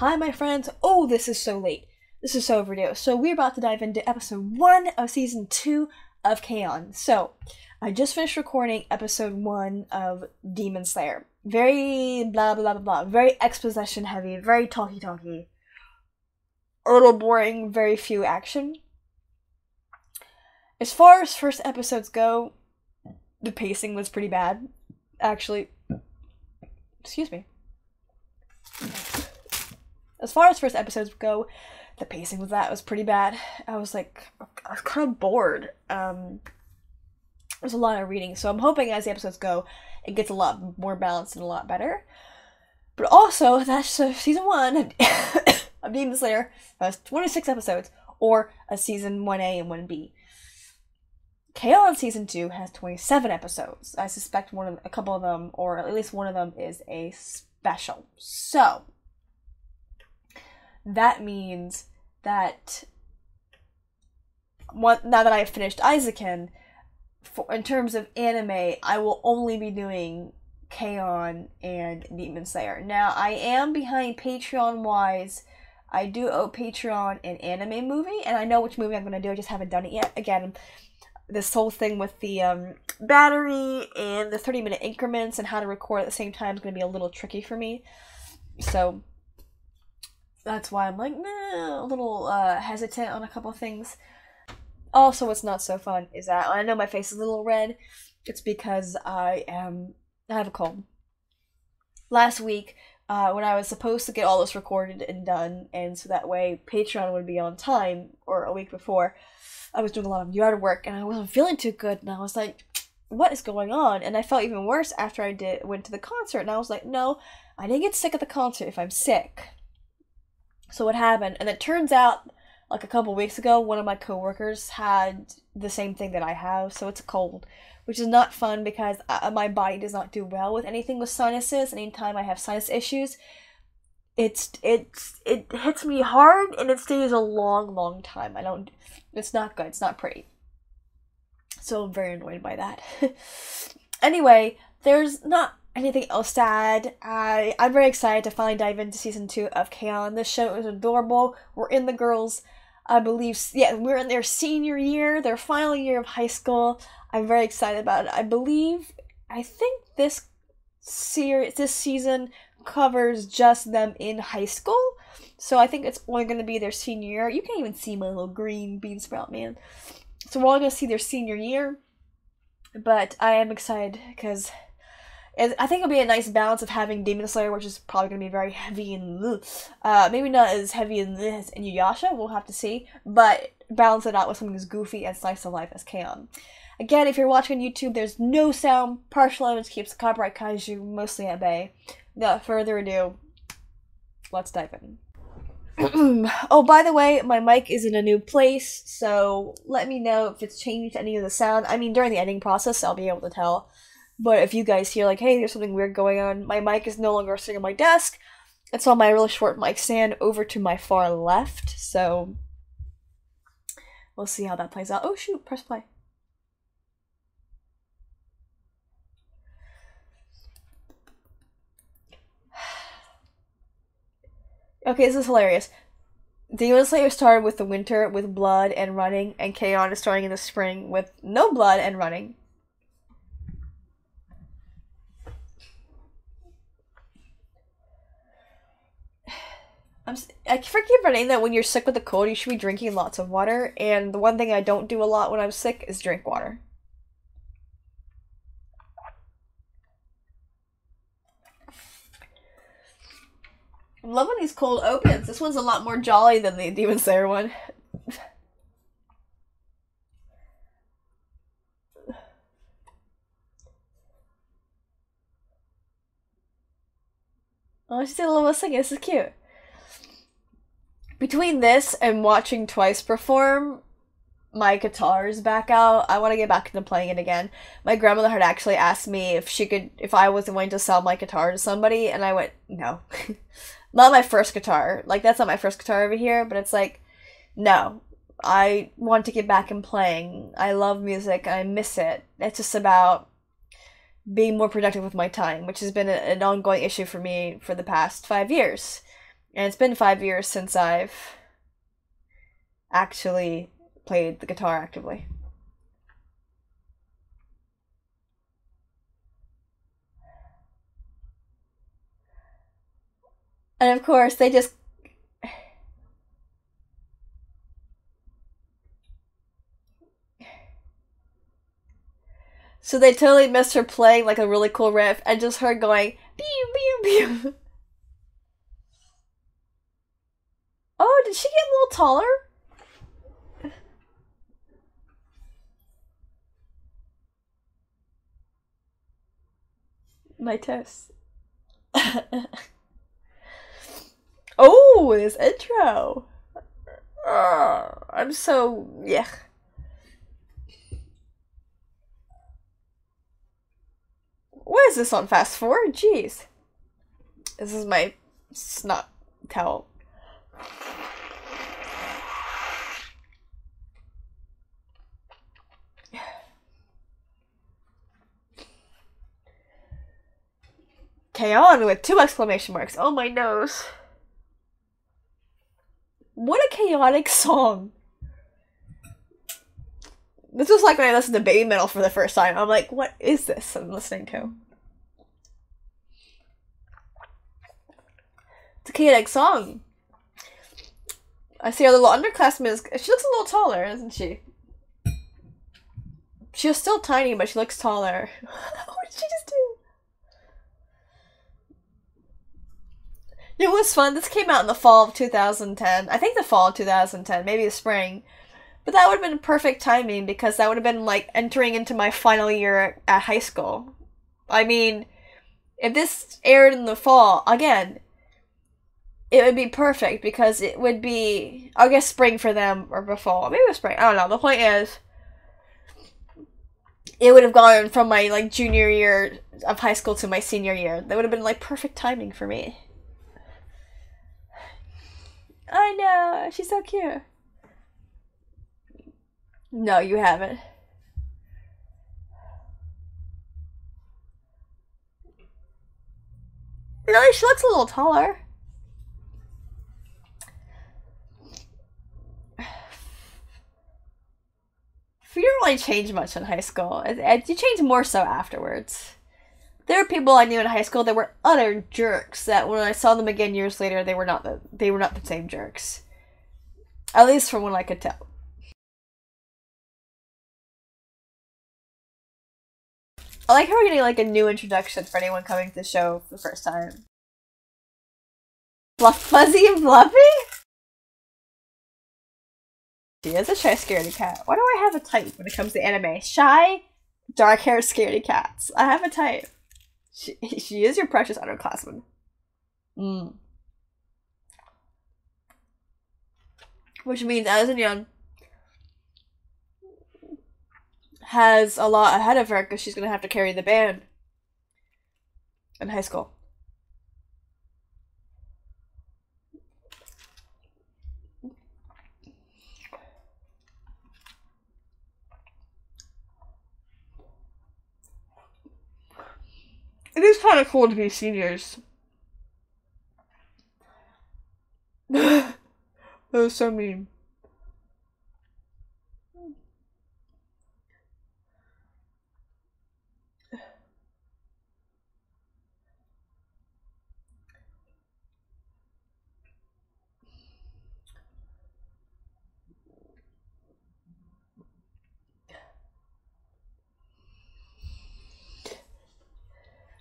Hi, my friends. Oh, this is so late. This is so overdue. So we're about to dive into episode 1 of season 2 of K-On! So, I just finished recording episode 1 of Demon Slayer. Very blah blah blah blah. Very exposition heavy. Very talky. A little boring. Very few action. As far as first episodes go, the pacing was pretty bad. Actually, excuse me. As far as first episodes go, the pacing with that was pretty bad. I was kind of bored. There's a lot of reading, so I'm hoping as the episodes go, it gets a lot more balanced and a lot better. But also, that's season 1 of Demon Slayer has 26 episodes, or a season 1A and 1B. K-On! Season 2 has 27 episodes. I suspect a couple of them, or at least one of them, is a special. So, that means that now that I've finished Isaacin, in terms of anime, I will only be doing K-On! And Demon Slayer. Now, I am behind Patreon-wise. I do owe Patreon an anime movie, and I know which movie I'm going to do. I just haven't done it yet. Again, this whole thing with the battery and the 30-minute increments and how to record at the same time is going to be a little tricky for me. So that's why I'm a little hesitant on a couple things. Also, what's not so fun is that I know my face is a little red. It's because I have a cold. Last week, when I was supposed to get all this recorded and done, and so that way Patreon would be on time, or a week before, I was doing a lot of yard work and I wasn't feeling too good, and I was like, what is going on? And I felt even worse after I went to the concert, and I was like, no, I didn't get sick at the concert if I'm sick. So what happened, and it turns out, like a couple weeks ago, one of my coworkers had the same thing that I have, so it's a cold, which is not fun because my body does not do well with anything with sinuses. Anytime I have sinus issues, it hits me hard and it stays a long time. It's not good. It's not pretty. So I'm very annoyed by that. Anyway, there's not anything else to add. I'm very excited to finally dive into season 2 of K-On! This show is adorable. We're in the girls', I believe, we're in their senior year, their final year of high school. I'm very excited about it. I think this season covers just them in high school. So I think it's only going to be their senior year. You can't even see my little green bean sprout, man. So we're only going to see their senior year. But I am excited because I think it'll be a nice balance of having Demon Slayer, which is probably going to be very heavy and maybe not as heavy as Inuyasha, we'll have to see, but balance it out with something as goofy and slice of life as K-On! Again, if you're watching on YouTube, there's no sound. Partial image keeps the copyright kaiju mostly at bay. Without further ado, let's dive in. Oh, by the way, my mic is in a new place, so let me know if it's changed any of the sound. I mean, during the editing process, I'll be able to tell. But if you guys hear hey, there's something weird going on, my mic is no longer sitting on my desk. It's on my really short mic stand over to my far left, so we'll see how that plays out. Oh shoot, press play. Okay, this is hilarious. Demon Slayer started with the winter with blood and running, and K-On! Is starting in the spring with no blood and running. I keep forgetting that when you're sick with a cold, you should be drinking lots of water, and the one thing I don't do a lot when I'm sick is drink water. I'm loving these cold opens. This one's a lot more jolly than the Demon Slayer one. Oh, she did a little singing. This is cute. Between this and watching Twice perform, my guitar is back out. I want to get back into playing it again. My grandmother had actually asked me if I was willing to sell my guitar to somebody, and I went, no. Not my first guitar. That's not my first guitar over here, but it's no. I want to get back in playing. I love music. I miss it. It's just about being more productive with my time, which has been an ongoing issue for me for the past 5 years. And it's been 5 years since I've actually played the guitar actively. And of course, they just... So they totally missed her playing like a really cool riff and just her going, pew, pew, pew. Oh, did she get a little taller? My toast. Oh, this intro. I'm so... yeah. What is this on fast forward? Jeez. This is my snot towel. K-On with 2 exclamation marks. Oh, my nose. What a chaotic song. This was like when I listened to Baby Metal for the first time. I'm like, what is this I'm listening to? It's a chaotic song. I see our little underclassman. She looks a little taller, isn't she? She was still tiny, but she looks taller. What did she just do? It was fun. This came out in the fall of 2010. I think the fall of 2010, maybe the spring. But that would have been perfect timing because that would have been like entering into my final year at high school. I mean, if this aired in the fall, again, it would be perfect because it would be, I guess, spring for them or before. Maybe it was spring. I don't know. The point is, it would have gone from my like junior year of high school to my senior year. That would have been like perfect timing for me. I know. She's so cute. No, you haven't. No, she looks a little taller. You didn't really change much in high school. You changed more so afterwards. There were people I knew in high school that were utter jerks. That when I saw them again years later, they were not the same jerks. At least from what I could tell. I like how we're getting like a new introduction for anyone coming to the show for the first time. Fuzzy and Fluffy? She is a shy scaredy cat. Why do I have a type when it comes to anime? Shy, dark-haired scaredy cats. I have a type. She is your precious underclassman. Which means Addison Young has a lot ahead of her because she's going to have to carry the band in high school. It is kind of cool to be seniors. That was so mean.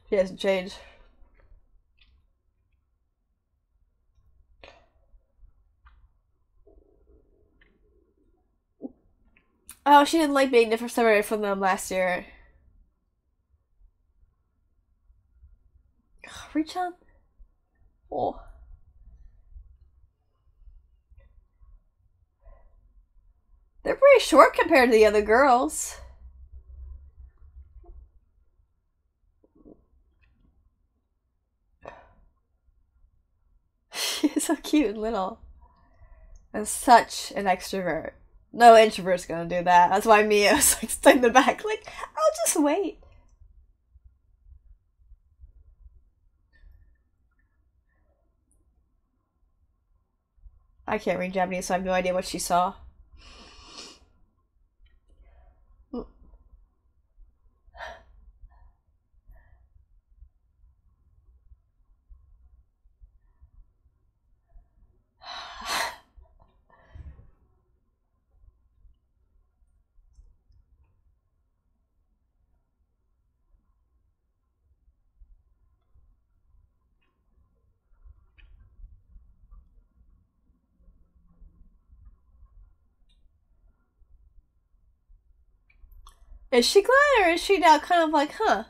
She hasn't changed. Oh, she didn't like being different separated from them last year. Reach out. Oh. They're pretty short compared to the other girls. She's so cute and little. And such an extrovert. No introvert's gonna do that. That's why Mia's like stuck in the back, like, I'll just wait. I can't read Japanese, so I have no idea what she saw. Is she glad, or is she now kind of like, huh?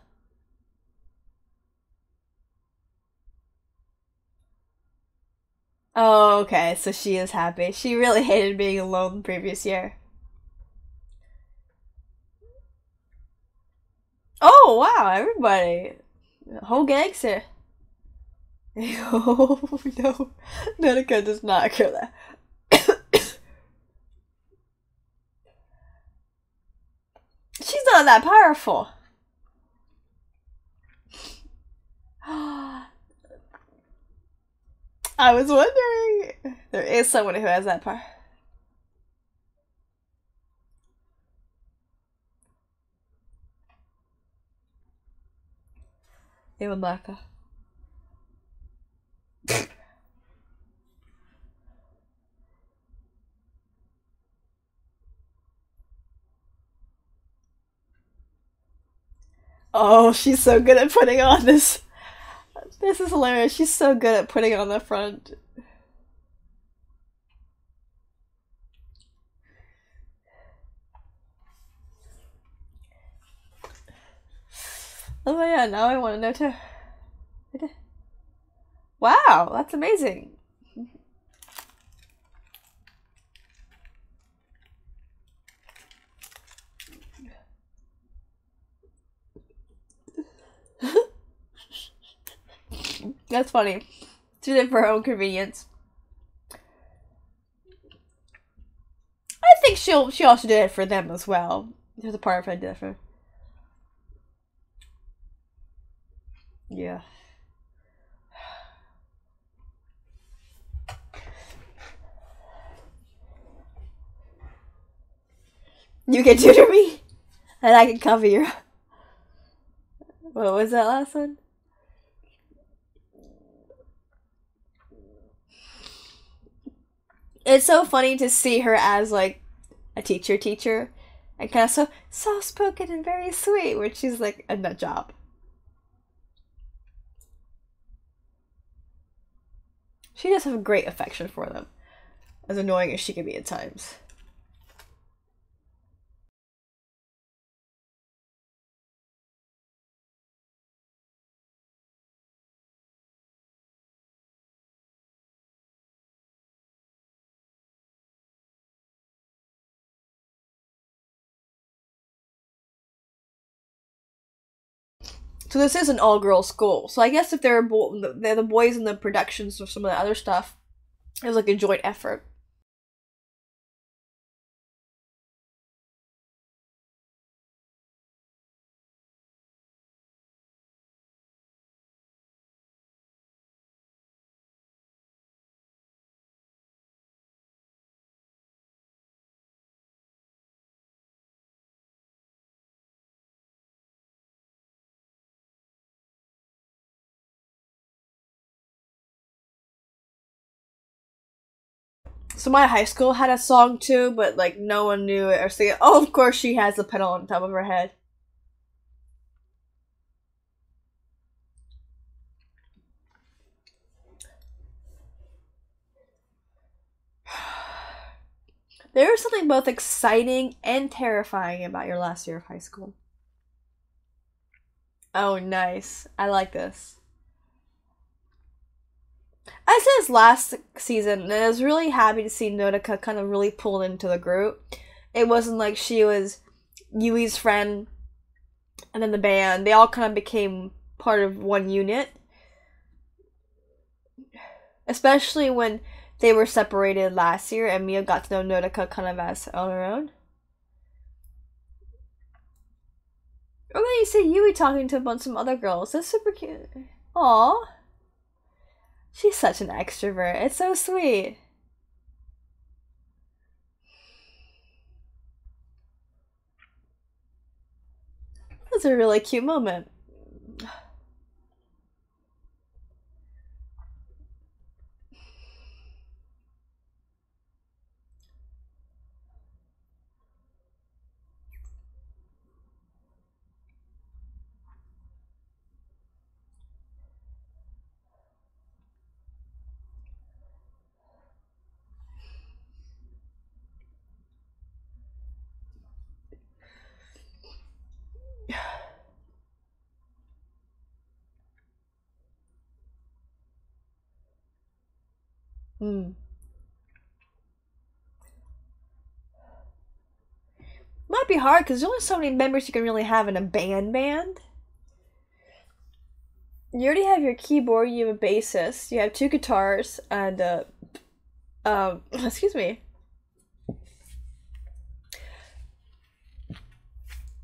Oh, okay, so she is happy. She really hated being alone the previous year. Oh, wow, everybody. The whole gang's here. Oh, no. Nonica does not care that. She's not that powerful. I was wondering. There is someone who has that power. Iwamaka. Oh, she's so good at putting on this. This is hilarious. She's so good at putting on the front. Oh yeah, now I want to know too. Wow, that's amazing. That's funny. She did it for her own convenience. I think she also did it for them as well. There's a part of her different. Yeah. You can tutor me, and I can cover your. What was that last one? It's so funny to see her as like a teacher, and kind of so soft spoken and very sweet, which she's like a nut job. She does have a great affection for them, as annoying as she can be at times. So this is an all-girls school. So I guess if they're the boys in the productions or some of the other stuff, it was like a joint effort. So my high school had a song too, but like no one knew it or sing it. Oh, of course she has the pedal on top of her head. There is something both exciting and terrifying about your last year of high school. Oh, nice. I like this. I said this last season, and I was really happy to see Nodoka kind of really pulled into the group. It wasn't like she was Yui's friend and then the band. They all kind of became part of one unit. Especially when they were separated last year and Mia got to know Nodoka kind of as on her own. Or then you see Yui talking to a bunch of some other girls. That's super cute. Aww. She's such an extrovert. It's so sweet. That's a really cute moment. Hmm. Might be hard because there's only so many members you can really have in a band. You already have your keyboard, you have a bassist, you have two guitars, and excuse me.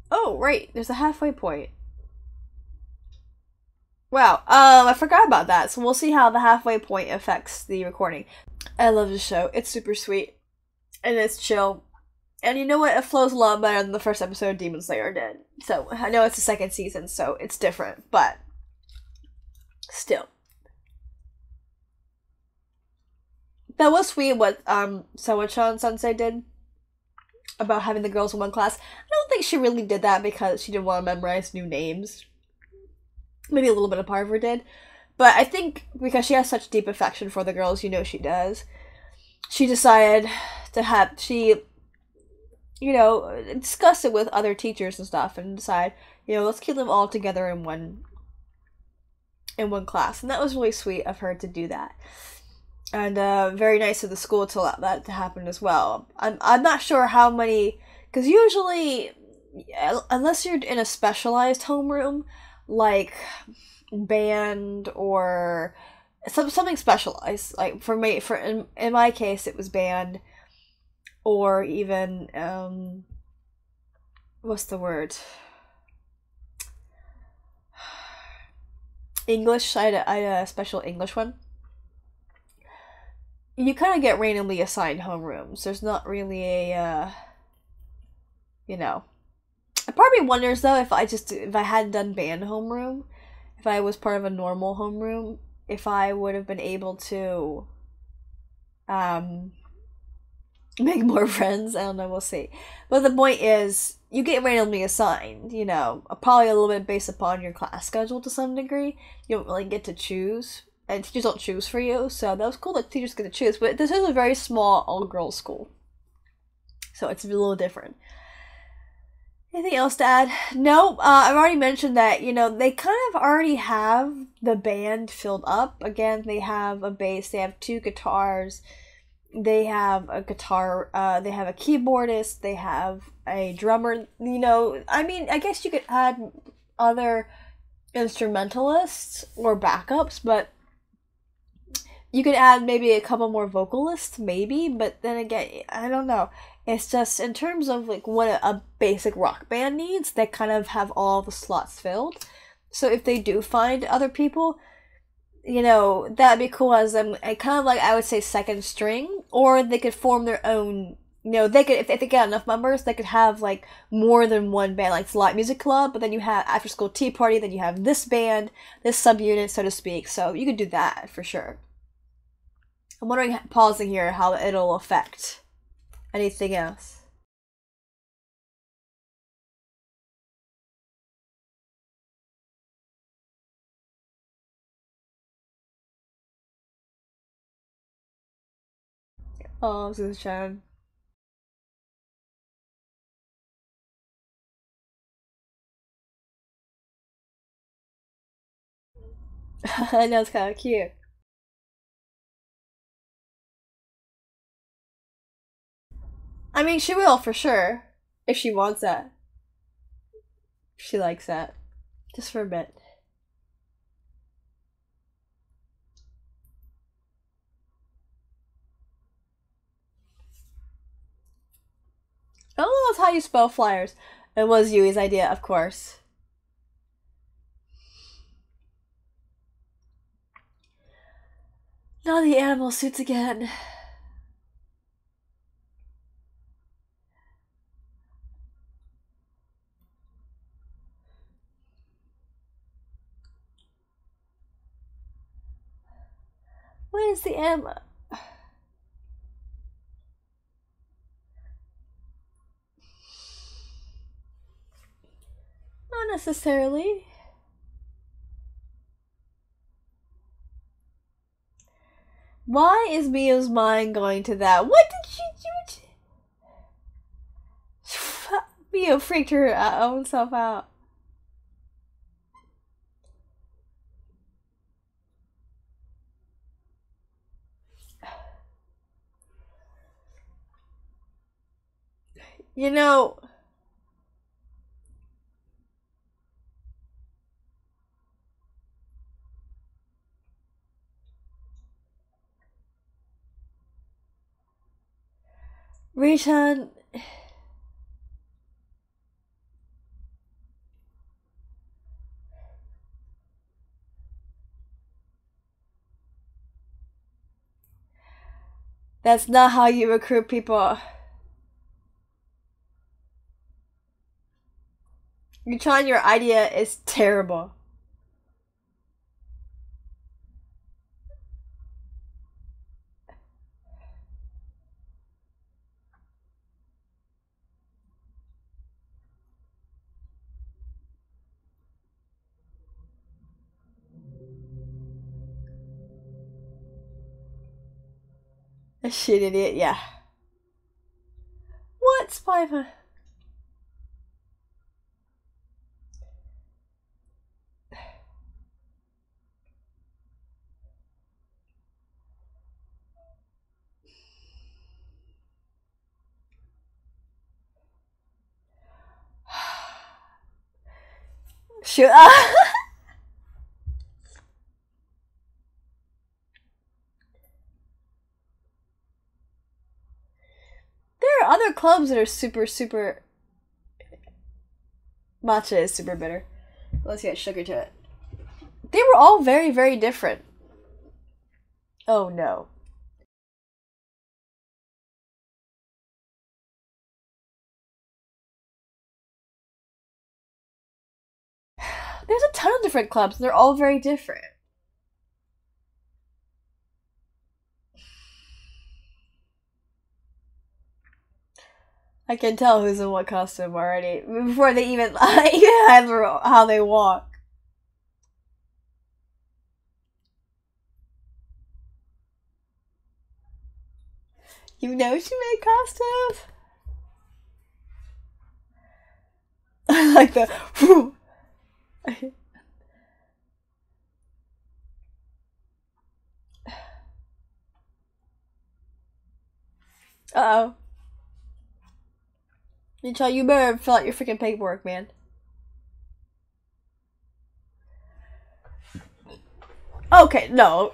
Oh, right, there's a halfway point. Wow, I forgot about that, so we'll see how the halfway point affects the recording. I love the show. It's super sweet. And it's chill. And you know what? It flows a lot better than the first episode of Demon Slayer did. So, I know it's the second season, so it's different, but still. That was sweet what Sawachan Sensei did about having the girls in one class. I don't think she really did that because she didn't want to memorize new names. Maybe a little bit of Parver did. But I think because she has such deep affection for the girls, you know she does, she decided to have, discuss it with other teachers and stuff and decide, let's keep them all together in one class. And that was really sweet of her to do that. And very nice of the school to allow that to happen as well. I'm not sure how many, because usually, unless you're in a specialized homeroom, like band or something specialized, like for me, in my case, it was band, or even what's the word? English. I had a special English one. You kind of get randomly assigned homerooms. There's not really a, Part of me wonders though if I hadn't done band homeroom, if I was part of a normal homeroom, if I would have been able to, make more friends. I don't know. We'll see. But the point is, you get randomly assigned. Probably a little bit based upon your class schedule to some degree. You don't really get to choose. And teachers don't choose for you, so that was cool that teachers get to choose. But this is a very small all-girls school, so it's a little different. Anything else to add? No, I've already mentioned that, they kind of already have the band filled up. Again, they have a bass, they have two guitars, they have a guitar, they have a keyboardist, they have a drummer. I guess you could add other instrumentalists or backups, but you could add maybe a couple more vocalists, maybe, but then again, I don't know. It's just, in terms of, like, what a basic rock band needs, they kind of have all the slots filled. So if they do find other people, that'd be cool as them, kind of like, I would say, second string, or they could form their own, they could, if they get enough members, they could have, like, more than one band, like, it's a light music club, but then you have after school tea party, then you have this band, this subunit, so to speak, so you could do that, for sure. I'm wondering, pausing here, how it'll affect anything else. Oh, Susan-chan. I know, it's kind of cute. I mean, she will, for sure. If she wants that. If she likes that. Just for a bit. Oh, that's how you spell flyers. It was Yui's idea, of course. Not the animal suits again. What is the M? Not necessarily. Why is Mio's mind going to that? What did she do? Mio freaked her own self out. You know, Richan, that's not how you recruit people. Richan, your idea is terrible. A shit idiot, yeah. What, Spider? Shoot. There are other clubs that are super. Matcha is super bitter. Let's get sugar to it. They were all very different. Oh no. There's a ton of different clubs, and they're all very different. I can tell who's in what costume already before they even how they walk. You know she made costumes. Like the. Whew. Uh-oh. You better fill out your freaking paperwork, man. Okay, no.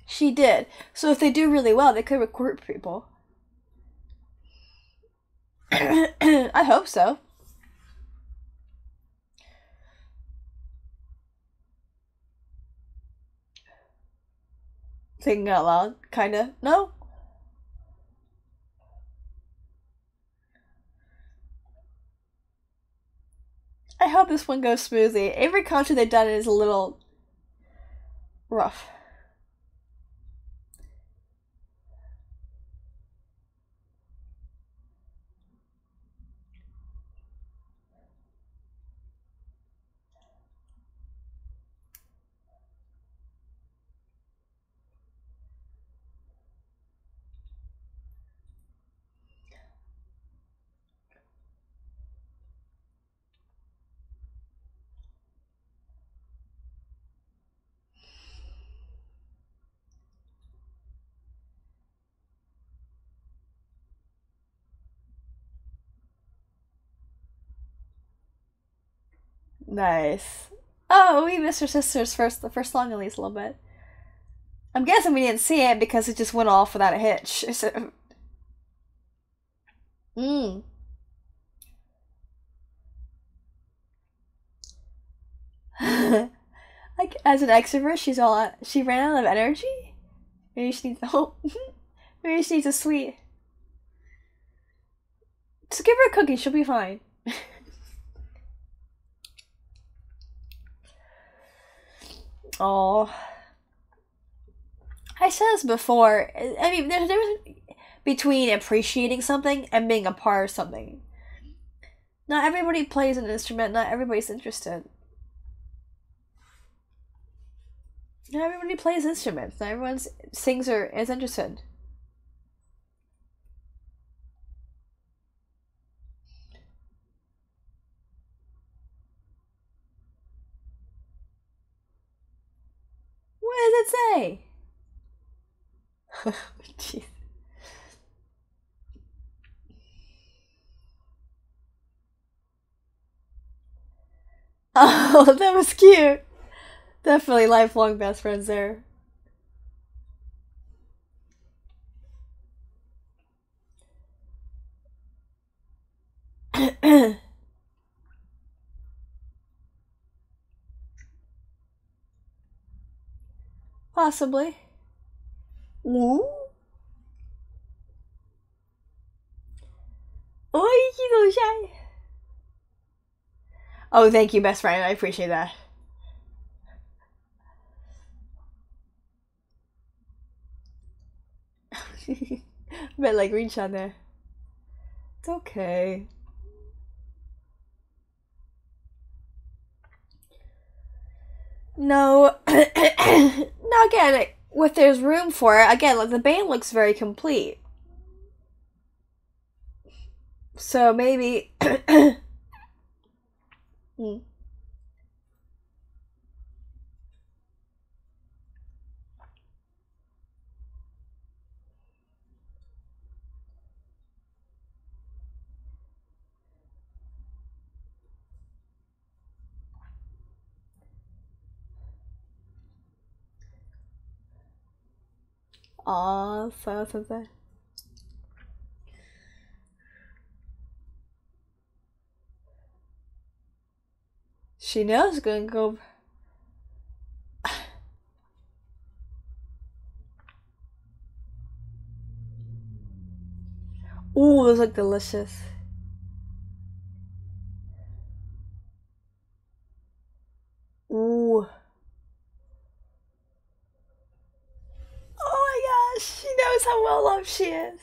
She did. So if they do really well, they could recruit people. I hope so. Thinking out loud, kinda. No? I hope this one goes smoothly. Every country they've done is a little rough. Nice. Oh, we missed her sister's the first song at least a little bit. I'm guessing we didn't see it because it just went off without a hitch. So, like as an extrovert, she ran out of energy. Maybe she needs maybe she needs a sweet. Just give her a cookie, she'll be fine. Oh, I said this before. I mean, there's a difference between appreciating something and being a part of something. Not everybody plays an instrument. Not everybody's interested. Not everybody plays instruments. Not everyone sings or is interested. What does it say? Jeez. Oh, that was cute. Definitely lifelong best friends there. Possibly. Ooh. Oh, he's so shy. Oh, thank you, best friend. I appreciate that. But like reach on there. It's okay. No. Now again, if there's room for it, again, like the band looks very complete. So maybe. Hmm. Aw, so something. She knows gonna go. Ooh, those look delicious. Ooh. Oh my gosh, she knows how well loved she is.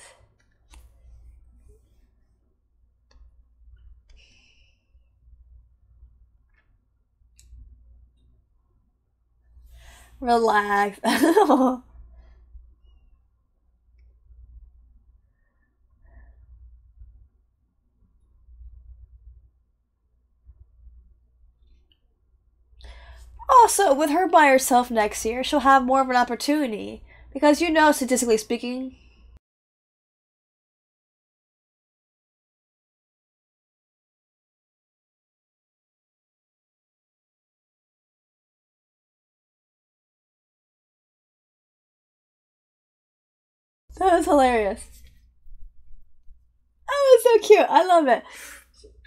Relax. Also, with her by herself next year, she'll have more of an opportunity. Because you know, statistically speaking, that was hilarious. That was so cute. I love it.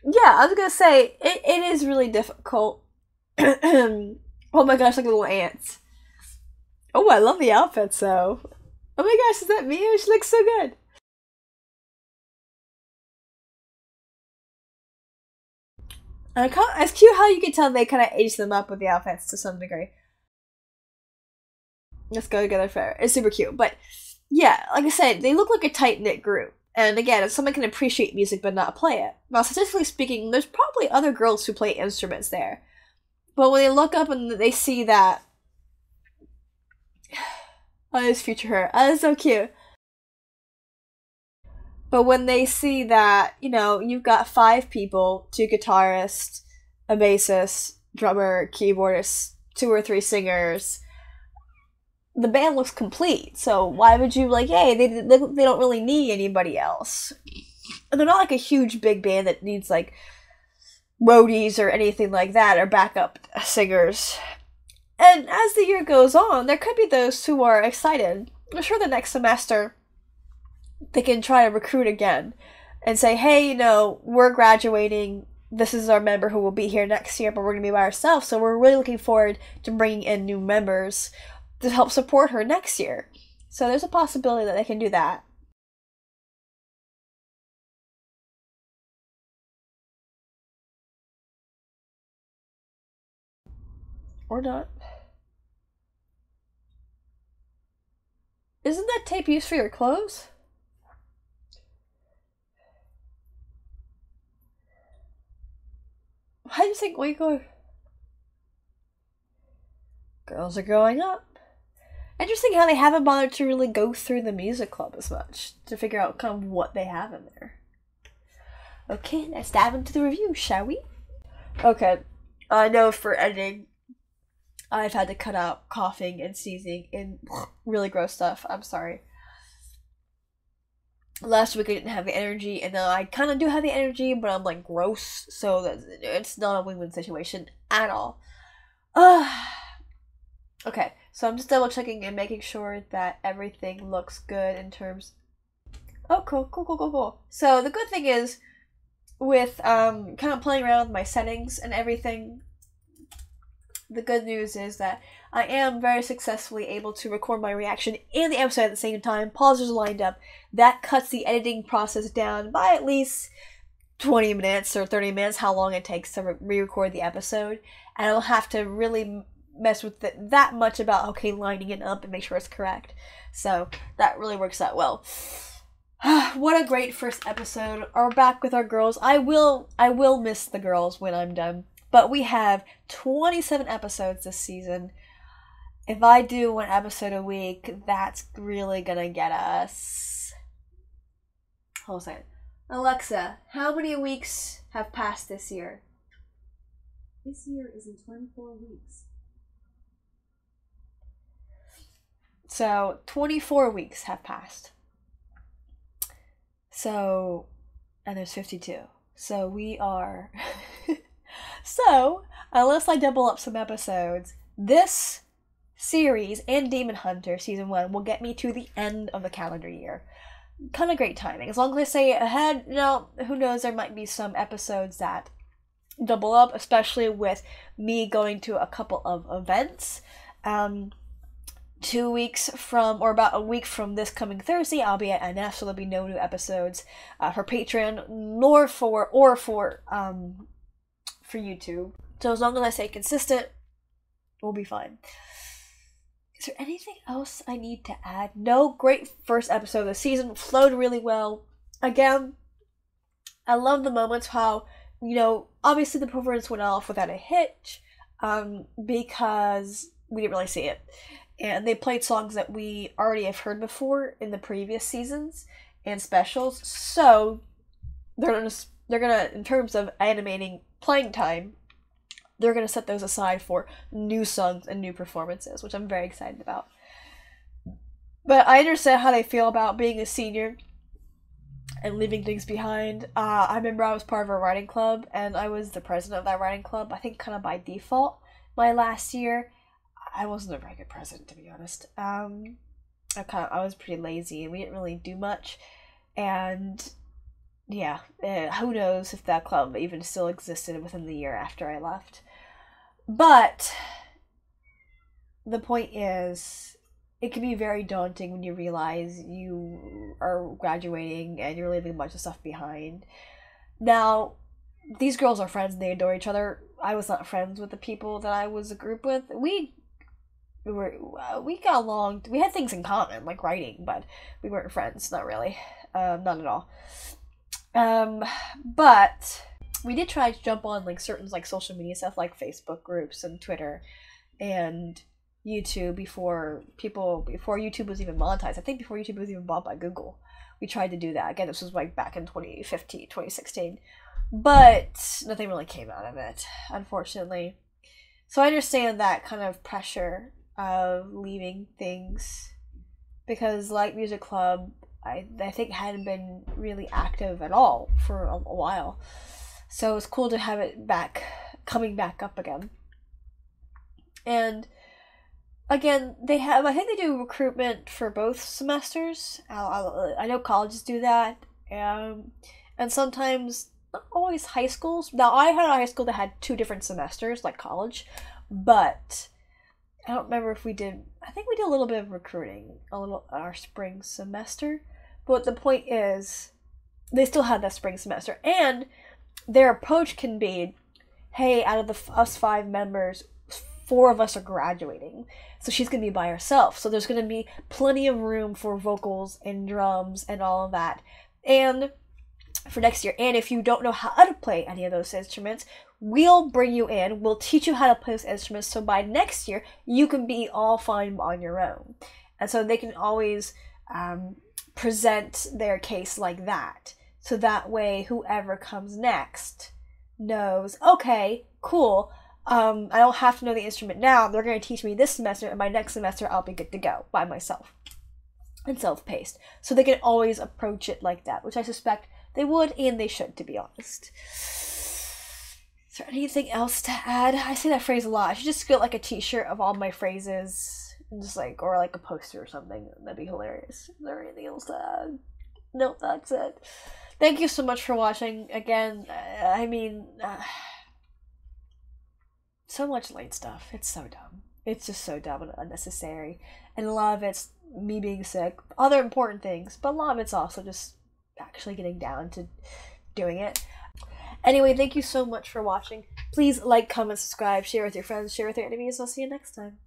Yeah, I was gonna say, it is really difficult. Oh my gosh, like little ants. Oh, I love the outfits though. Oh my gosh, is that Mia? She looks so good. And it's cute how you can tell they kind of age them up with the outfits to some degree. Let's go together forever. It's super cute. But yeah, like I said, they look like a tight knit group. And again, if someone can appreciate music but not play it. Now, statistically speaking, there's probably other girls who play instruments there. But when they look up and they see that, oh, this future her, oh, that's so cute. But when they see that, you know, you've got five people, two guitarists, a bassist, drummer, keyboardist, two or three singers, the band looks complete. So why would you like? Hey, they don't really need anybody else. And they're not like a huge big band that needs like roadies or anything like that or backup singers. And as the year goes on, there could be those who are excited. I'm sure the next semester they can try to recruit again and say, hey, you know, we're graduating. This is our member who will be here next year, but we're going to be by ourselves. So we're really looking forward to bringing in new members to help support her next year. So there's a possibility that they can do that. Or not. Isn't that tape used for your clothes? Why do you think we go? Girls are growing up. Interesting how they haven't bothered to really go through the music club as much to figure out kind of what they have in there. Okay, let's dive into the review, shall we? Okay, I know for editing, I've had to cut out coughing and sneezing and really gross stuff. I'm sorry. Last week I didn't have the energy, and now I kind of do have the energy, but I'm like gross, so it's not a win-win situation at all. Okay, so I'm just double checking and making sure that everything looks good in terms. Oh, cool. So the good thing is, with kind of playing around with my settings and everything, the good news is that I am very successfully able to record my reaction and the episode at the same time. Pausers lined up. That cuts the editing process down by at least 20 minutes or 30 minutes, how long it takes to re-record the episode. And I don't have to really mess with it that much about, okay, lining it up and make sure it's correct. So that really works out well. What a great first episode. We're back with our girls. I will miss the girls when I'm done. But we have 27 episodes this season. If I do one episode a week, that's really gonna get us. Hold on a second. Alexa, how many weeks have passed this year? This year is in 24 weeks. So, 24 weeks have passed. So, and there's 52. So we are... So, unless I double up some episodes, this series and Demon Hunter Season 1 will get me to the end of the calendar year. Kind of great timing. As long as I say it ahead, who knows, there might be some episodes that double up, especially with me going to a couple of events. 2 weeks from, or about a week from this coming Thursday, I'll be at NF, so there'll be no new episodes for Patreon, nor for YouTube. So as long as I stay consistent, we'll be fine. Is there anything else I need to add? No, great first episode of the season. Flowed really well. Again, I love the moments how, obviously the performance went off without a hitch, because we didn't really see it. And they played songs that we already have heard before in the previous seasons and specials. So they're gonna, in terms of animating playing time, they're gonna set those aside for new songs and new performances, which I'm very excited about. But I understand how they feel about being a senior and leaving things behind. I remember I was part of a writing club, and I was the president of that writing club, I think kind of by default, my last year. I wasn't a very good president, to be honest. I was pretty lazy, and we didn't really do much. And yeah, who knows if that club even still existed within the year after I left. But the point is, it can be very daunting when you realize you are graduating and you're leaving a bunch of stuff behind. Now, these girls are friends and they adore each other. I was not friends with the people that I was a group with. We got along. We had things in common, like writing, but we weren't friends. Not really. Not at all. But we did try to jump on like certain like social media stuff, like Facebook groups and Twitter and YouTube before YouTube was even monetized. I think before YouTube was even bought by Google. We tried to do that. Again, this was like back in 2015, 2016. But nothing really came out of it, unfortunately. So I understand that kind of pressure of leaving things, because like Music Club, I think hadn't been really active at all for a while. So it's cool to have it coming back up again. And again, I think they do recruitment for both semesters. I know colleges do that. And sometimes, not always high schools. Now, I had a high school that had 2 different semesters, like college. But I don't remember if we did. I think we did a little bit of recruiting, our spring semester. But the point is, they still had that spring semester, and their approach can be, hey, out of us 5 members, 4 of us are graduating. So she's going to be by herself. So there's going to be plenty of room for vocals and drums and all of that. And for next year. And if you don't know how to play any of those instruments, we'll bring you in. We'll teach you how to play those instruments. So by next year, you can be all fine on your own. And so they can always present their case like that. So that way, whoever comes next knows, okay, cool. I don't have to know the instrument now. They're going to teach me this semester, and by next semester, I'll be good to go by myself and self-paced. So they can always approach it like that, which I suspect they would and they should, to be honest. Is there anything else to add? I say that phrase a lot. I should just get like a t-shirt of all my phrases and just like, or like a poster or something. That'd be hilarious. Is there anything else to add? Nope, that's it. Thank you so much for watching. Again, I mean, so much late stuff. It's so dumb. It's just so dumb and unnecessary. And a lot of it's me being sick. Other important things. But a lot of it's also just actually getting down to doing it. Anyway, thank you so much for watching. Please like, comment, subscribe, share with your friends, share with your enemies. I'll see you next time.